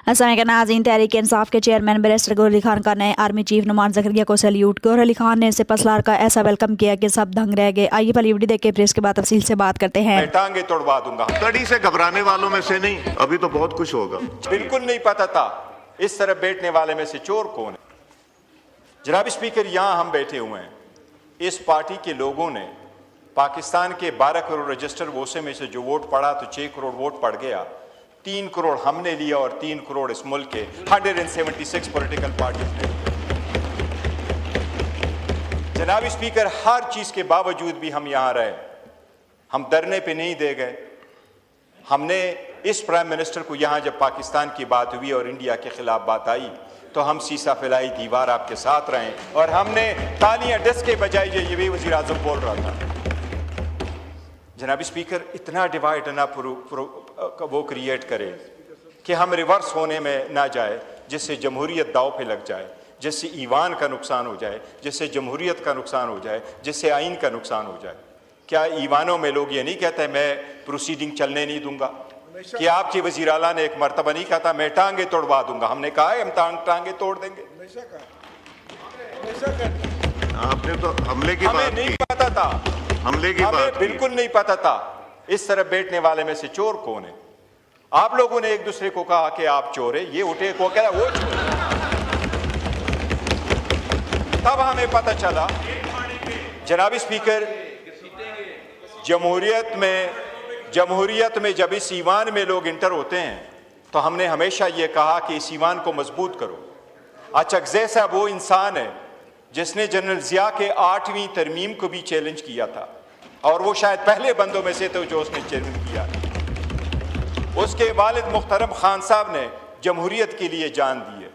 अस्सलाम नाज़रीन, तहरीक इंसाफ के चेयरमैन बैरिस्टर गौहर अली खान का नए आर्मी चीफ नुमान ज़करिया को सैल्यूट। गौहर अली खान ने सिपहसालार का ऐसा वेलकम किया कि सब दंग रह गए। आइए पहले वीडियो देख के फिर इसके बाद तफसील से बात करते हैं। मैं टांगे तोड़वा दूंगा। कड़ी से घबराने वालों में से नहीं, अभी तो बहुत कुछ होगा। बिल्कुल नहीं पता था इस तरफ बैठने वाले में से चोर कौन है। जनाब स्पीकर, यहाँ हम बैठे हुए हैं, इस पार्टी के लोगों ने पाकिस्तान के 12 करोड़ रजिस्टर वोसे में से जो वोट पड़ा तो 6 करोड़ वोट पड़ गया। 3 करोड़ हमने लिया और 3 करोड़ इस मुल्क के 176 पॉलिटिकल पार्टीज ने। जनाब स्पीकर, हर चीज के बावजूद भी हम यहाँ रहे, हम डरने पे नहीं दे गए। हमने इस प्राइम मिनिस्टर को यहाँ जब पाकिस्तान की बात हुई और इंडिया के खिलाफ बात आई तो हम सीसा फैलाई दीवार आपके साथ रहे और हमने तालियां डस के बजाय ये भी वज़ीर आज़म बोल रहा था। जनाब स्पीकर, इतना डिवाइड ना वो क्रिएट करे कि हम रिवर्स होने में ना जाए, जिससे जमहूरियत दाव पे लग जाए, जिससे ईवान का नुकसान हो जाए, जिससे जमहूरियत का नुकसान हो जाए, जिससे आइन का नुकसान हो जाए। क्या ईवानों में लोग ये नहीं कहते मैं प्रोसीडिंग चलने नहीं दूंगा? कि आपके वज़ीर आला ने एक मरतबा नहीं कहा था मैं टांगे तोड़वा दूंगा? हमने कहा है हम टांगे तोड़ देंगे। आपने तो हमले की बात नहीं पता था, हमले की बात बिल्कुल नहीं पता था इस तरफ बैठने वाले में से चोर कौन है। आप लोगों ने एक दूसरे को कहा कि आप चोर है, ये उठे को कह वो चोर। तब हमें पता चला जनाब स्पीकर, जमहूरियत में जब इस ईवान में लोग इंटर होते हैं तो हमने हमेशा ये कहा कि इस ईवान को मजबूत करो। अचकज़ई साहब वो इंसान है जिसने जनरल ज़िया के 8वीं तरमीम को भी चैलेंज किया था और वो शायद पहले बंदों में से थे जो उसने चैलेंज किया। उसके वालिद मुख्तरम खान साहब ने जमहूरियत के लिए जान दी है।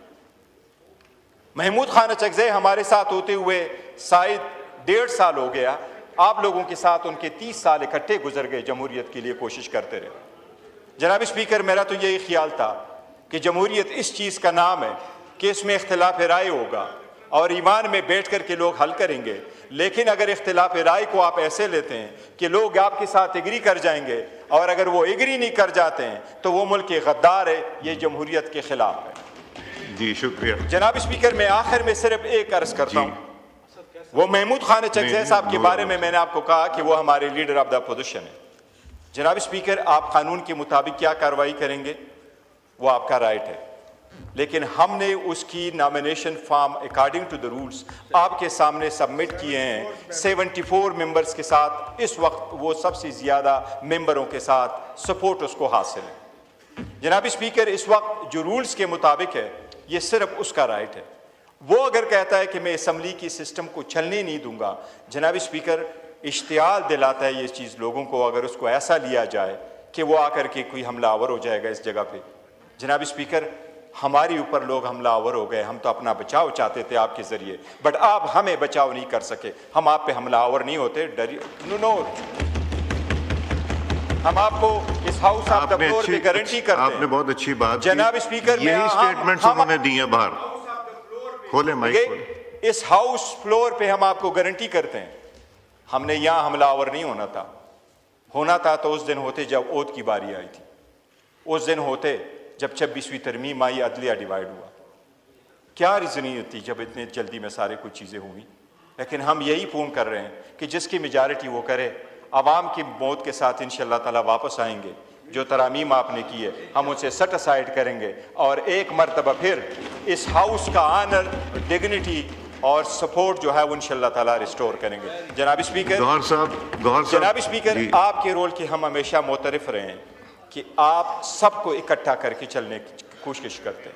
महमूद खान अचकज़ई हमारे साथ होते हुए शायद 1.5 साल हो गया, आप लोगों के साथ उनके 30 साल इकट्ठे गुजर गए, जमहूरियत के लिए कोशिश करते रहे। जनाब स्पीकर, मेरा तो यही ख्याल था कि जमहूरियत इस चीज़ का नाम है कि इसमें इख्तिलाफ राय होगा और ईमान में बैठ कर के लोग हल करेंगे। लेकिन अगर इख्तिलाफ राय को आप ऐसे लेते हैं कि लोग आपके साथ एग्री कर जाएंगे और अगर वो एग्री नहीं कर जाते हैं तो वो मुल्क के गद्दार है, ये जमहूरियत के खिलाफ है। जी शुक्रिया। जनाब स्पीकर, मैं आखिर में सिर्फ एक अर्ज करता हूँ, वो महमूद खान अचकज़ई साहब के बारे में मैंने आपको कहा कि वो हमारे लीडर ऑफ द अपोजिशन है। जनाब स्पीकर, आप कानून के मुताबिक क्या कार्रवाई करेंगे वो आपका राइट है, लेकिन हमने उसकी nomination form according to the rules आपके सामने सबमिट किए हैं 74 मेंबर्स के साथ। इस वक्त वो सबसे ज़्यादा मेंबरों के साथ सपोर्ट उसको हासिल है। जनाब स्पीकर, इस वक्त जो रूल्स के मुताबिक है ये सिर्फ उसका राइट है। वो अगर कहता है कि मैं असम्बली की सिस्टम को चलने नहीं दूंगा, जनाब स्पीकर इश्तियाल दिलाता है ये चीज़ लोगों को, अगर उसको ऐसा लिया जाए कि वो आकर के कोई हमलावर हो जाएगा इस जगह पे। जनाब स्पीकर, हमारे ऊपर लोग हमलावर हो गए, हम तो अपना बचाव चाहते थे आपके ज़रिए, बट आप हमें बचाव नहीं कर सके। हम आप पे हमलावर नहीं होते, डरिए नो। हम आपको इस हाउस ऑफ द फ्लोर पे गारंटी करते हैं। आपने बहुत अच्छी बात जनाब स्पीकर, यही स्टेटमेंट्स उन्होंने दी है बाहर। खोले माइक। इस हाउस फ्लोर पे हम आपको गारंटी करते हैं हमने यहाँ हमलावर नहीं होना था तो उस दिन होते जब ओथ की बारी आई थी, उस दिन होते जब 26वीं तरमीम आई, अदलिया डिवाइड हुआ। क्या रीजनिंग थी जब इतने जल्दी में सारे कुछ चीज़ें हुई। लेकिन हम यही फोन कर रहे हैं कि जिसकी मेजॉरिटी वो करे, आवाम की मौत के साथ इंशाअल्लाह ताला वापस आएंगे। जो तरामीम आपने की है हम उसे सेट असाइड करेंगे और एक मरतबा फिर इस हाउस का आनर, डिग्निटी और सपोर्ट जो है वो इंशाअल्लाह ताला रिस्टोर करेंगे। जनाब स्पीकर, जनाब स्पीकर, आपके रोल की हम हमेशा मोतरफ रहे हैं कि आप सबको इकट्ठा करके चलने की कोशिश करते हैं।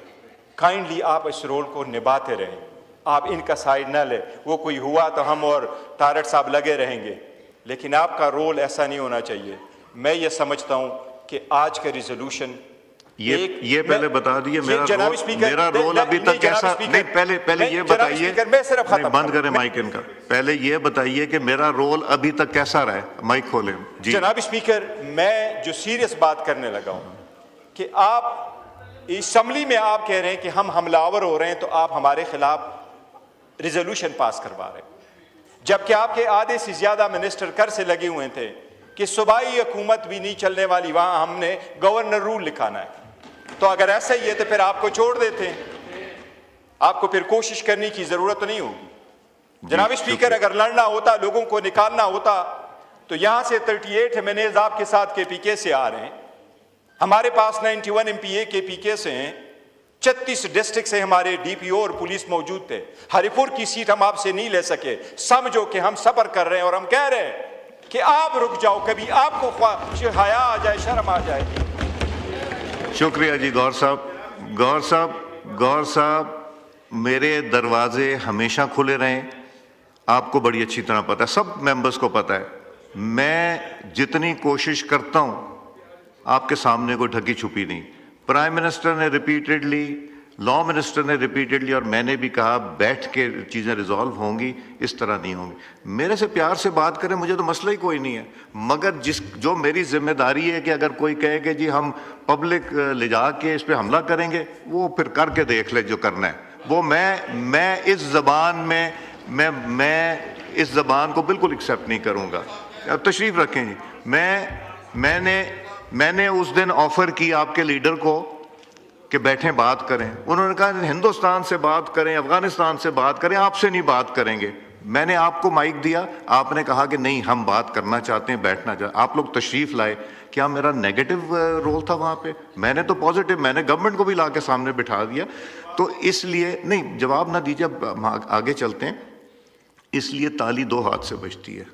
काइंडली आप इस रोल को निभाते रहें, आप इनका साइड न ले। वो कोई हुआ तो हम और तारड़ साहब लगे रहेंगे, लेकिन आपका रोल ऐसा नहीं होना चाहिए। मैं ये समझता हूँ कि आज का रिजोल्यूशन ये पहले बता दिए मेरा रोल अभी तक कैसा नहीं। पहले ये बताइए, बंद करें माइक इनका। पहले ये बताइए कि मेरा रोल अभी तक कैसा रहा है। माइक खोलें जी। जनाब स्पीकर, मैं जो सीरियस बात करने लगा हूं कि आप असम्बली में आप कह रहे हैं कि हम हमलावर हो रहे हैं तो आप हमारे खिलाफ रिजोल्यूशन पास करवा रहे हैं, जबकि आपके आधे से ज्यादा मिनिस्टर कर से लगे हुए थे कि सूबाई हुकूमत भी नहीं चलने वाली, वहां हमने गवर्नर रूल लिखाना है। तो अगर ऐसा ही है तो फिर आपको छोड़ देते हैं, आपको फिर कोशिश करने की जरूरत नहीं होगी। जनाब स्पीकर, अगर लड़ना होता, लोगों को निकालना होता, तो यहां से 38 एमएनएज आपके साथ केपीके से आ रहे हैं, हमारे पास 91 एमपीए केपीके से हैं, 36 डिस्ट्रिक्ट से हमारे डीपीओ और पुलिस मौजूद थे। हरिपुर की सीट हम आपसे नहीं ले सके। समझो कि हम सब्र कर रहे हैं और हम कह रहे हैं कि आप रुक जाओ, कभी आपको हया आ जाए, शर्म आ जाए। शुक्रिया जी। गौर साहब, मेरे दरवाजे हमेशा खुले रहें, आपको बड़ी अच्छी तरह पता है, सब मेंबर्स को पता है। मैं जितनी कोशिश करता हूं आपके सामने कोई ढकी छुपी नहीं। प्राइम मिनिस्टर ने रिपीटेडली, लॉ मिनिस्टर ने रिपीटेडली, और मैंने भी कहा बैठ के चीज़ें रिजॉल्व होंगी, इस तरह नहीं होंगी। मेरे से प्यार से बात करें, मुझे तो मसला ही कोई नहीं है, मगर जो मेरी जिम्मेदारी है कि अगर कोई कहे कि जी हम पब्लिक ले जा के इस पर हमला करेंगे, वो फिर करके देख ले जो करना है। वो मैं इस ज़बान में मैं इस ज़बान को बिल्कुल एक्सेप्ट नहीं करूँगा। अब तशरीफ़ रखें जी। मैंने उस दिन ऑफ़र की आपके लीडर को कि बैठें बात करें, उन्होंने कहा हिंदुस्तान से बात करें, अफगानिस्तान से बात करें, आपसे नहीं बात करेंगे। मैंने आपको माइक दिया, आपने कहा कि नहीं हम बात करना चाहते हैं, बैठना चाहते, आप लोग तशरीफ़ लाए। क्या मेरा नेगेटिव रोल था वहाँ पे? मैंने तो पॉजिटिव, मैंने गवर्नमेंट को भी ला के सामने बिठा दिया। तो इसलिए नहीं, जवाब ना दीजिए, आगे चलते हैं। इसलिए ताली दो हाथ से बजती है।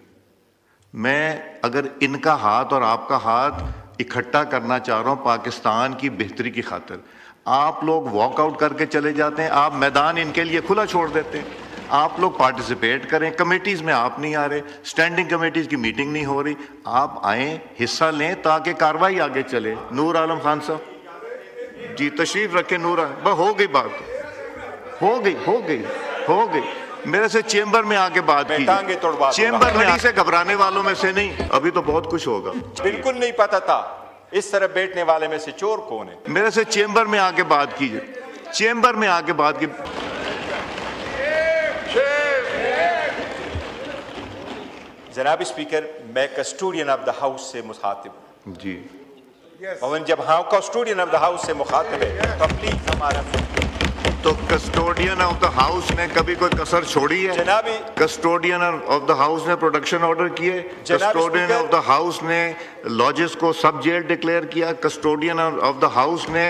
मैं अगर इनका हाथ और आपका हाथ इकट्ठा करना चाह रहा हूँ पाकिस्तान की बेहतरी की खातिर, आप लोग वॉकआउट करके चले जाते हैं, आप मैदान इनके लिए खुला छोड़ देते हैं, आप लोग पार्टिसिपेट करें, कमेटीज़ में आप नहीं आ रहे, स्टैंडिंग कमेटीज़ की मीटिंग नहीं हो रही, आप आएँ, हिस्सा लें ताकि कार्रवाई आगे चले। नूर आलम खान साहब जी तशरीफ़ रखें। नूर हो गई बात, हो गई। मेरे से चेंबर में आके बात कीजिए, चेंबर में से घबराने वालों में से नहीं, अभी तो बहुत कुछ होगा। बिल्कुल नहीं पता था इस तरह बैठने वाले में से चोर कौन है। मेरे से चेंबर में आके बात कीजिए, चेंबर में आके बात कीजिए। जनाब स्पीकर, मैं कस्टोडियन ऑफ द हाउस से मुखातिब हूं जी। पवन, जब हाँ कस्टोडियन ऑफ द हाउस से मुखातिब है तो प्लीज हमारा, तो कस्टोडियन ऑफ द हाउस ने कभी कोई कसर छोड़ी है? जनाबी कस्टोडियन ऑफ द हाउस ने प्रोडक्शन ऑर्डर किए, कस्टोडियन ऑफ द हाउस ने लॉजेस को सब जेल डिक्लेयर किया, कस्टोडियन ऑफ द हाउस ने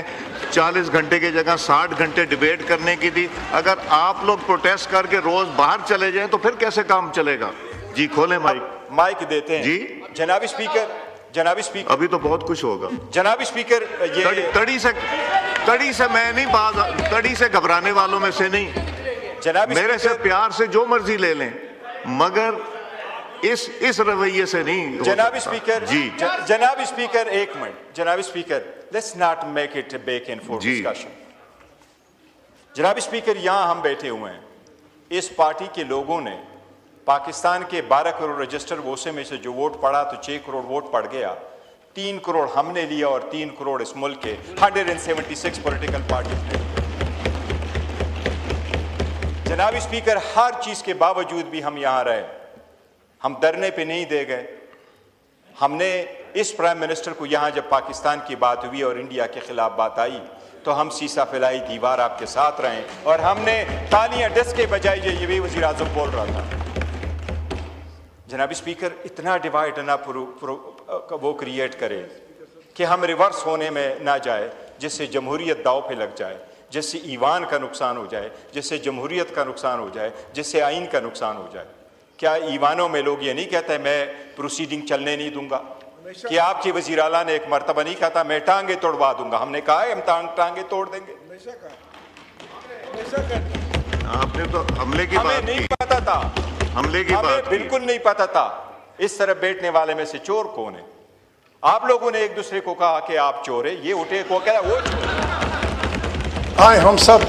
40 घंटे की जगह 60 घंटे डिबेट करने की दी। अगर आप लोग प्रोटेस्ट करके रोज बाहर चले जाएं तो फिर कैसे काम चलेगा? जी खोलें माइक देते हैं जी। जनाब स्पीकर, अभी तो बहुत कुछ होगा। जनाब स्पीकर, ये तड़ी से मैं नहीं, तड़ी से घबराने वालों में से नहीं। जनाब मेरे से प्यार से जो मर्जी ले लें, मगर इस रवैये से नहीं। जनाब स्पीकर जी, जनाब स्पीकर एक मिनट। जनाब speaker, let's not make it back and fourth discussion. जनाब स्पीकर, यहां हम बैठे हुए हैं, इस पार्टी के लोगों ने पाकिस्तान के 12 करोड़ रजिस्टर वोसे में से जो वोट पड़ा तो 6 करोड़ वोट पड़ गया, 3 करोड़ हमने लिया और 3 करोड़ इस मुल्क के 176 पॉलिटिकल पार्टीज ने। जनाब स्पीकर, हर चीज के बावजूद भी हम यहां रहे, हम धरने पे नहीं दे गए। हमने इस प्राइम मिनिस्टर को यहां जब पाकिस्तान की बात हुई और इंडिया के खिलाफ बात आई तो हम सीसा फैलाई दीवार आपके साथ रहे और हमने तालियां डस के बजाई ये भी वजीर आजम बोल रहा था। जनाब स्पीकर, इतना डिवाइड ना वो क्रिएट करे कि हम रिवर्स होने में ना जाए, जिससे जमहूरियत दाव पे लग जाए, जिससे ईवान का नुकसान हो जाए, जिससे जमहूरियत का नुकसान हो जाए, जिससे आइन का नुकसान हो जाए। क्या ईवानों में लोग ये नहीं कहते मैं प्रोसीडिंग चलने नहीं दूंगा? कि आपके वज़ीर आला ने एक मरतबा नहीं कहा था मैं टांगे तोड़वा दूंगा? हमने कहा है हम टांगे तोड़ देंगे। आपने तो हमले की बात नहीं पता था, हमले की बात बिल्कुल नहीं पता था इस तरह बैठने वाले में से चोर कौन है। आप लोगों ने एक दूसरे को कहा कि आप चोर है, ये उठे को कह वो चोर। आए हम सब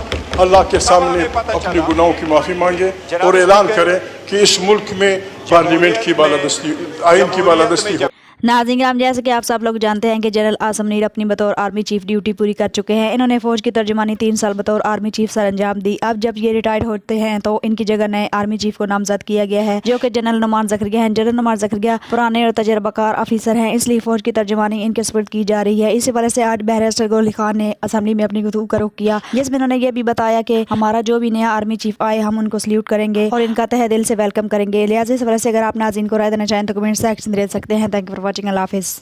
अल्लाह के सामने अपने गुनाहों की माफी मांगे और ऐलान करें कि इस मुल्क में पार्लियामेंट की बालादस्ती, आइन की बालादस्ती हो। नाज़रीन हम जैसे कि आप सब लोग जानते हैं कि जनरल आसिम मुनीर अपनी बतौर आर्मी चीफ ड्यूटी पूरी कर चुके हैं। इन्होंने फौज की तर्जुमानी 3 साल बतौर आर्मी चीफ सर अंजाम दी। अब जब ये रिटायर्ड होते हैं तो इनकी जगह नए आर्मी चीफ को नामजद किया गया है, जो कि जनरल नुमान ज़करिया हैं। जनरल नुमान ज़करिया पुराने और तजर्बाकार ऑफिसर हैं, इसलिए फौज की तर्जुमानी इनके सुपुर्द की जा रही है। इसी वजह से आज बैरिस्टर गोल अली खान ने असम्बली में अपनी गुफ्तगू का रुख किया, जिसमें उन्होंने यह भी बताया कि हमारा जो भी नया आर्मी चीफ आए हम उनको सल्यूट करेंगे और इनका तहे दिल से वेलकम करेंगे। लिहाजा इस वजह से अगर आप नाज़रीन को राय देना चाहें तो कमेंट सेक्शन में दे सकते हैं। Thank you for watching. अल्लाह हाफिज़।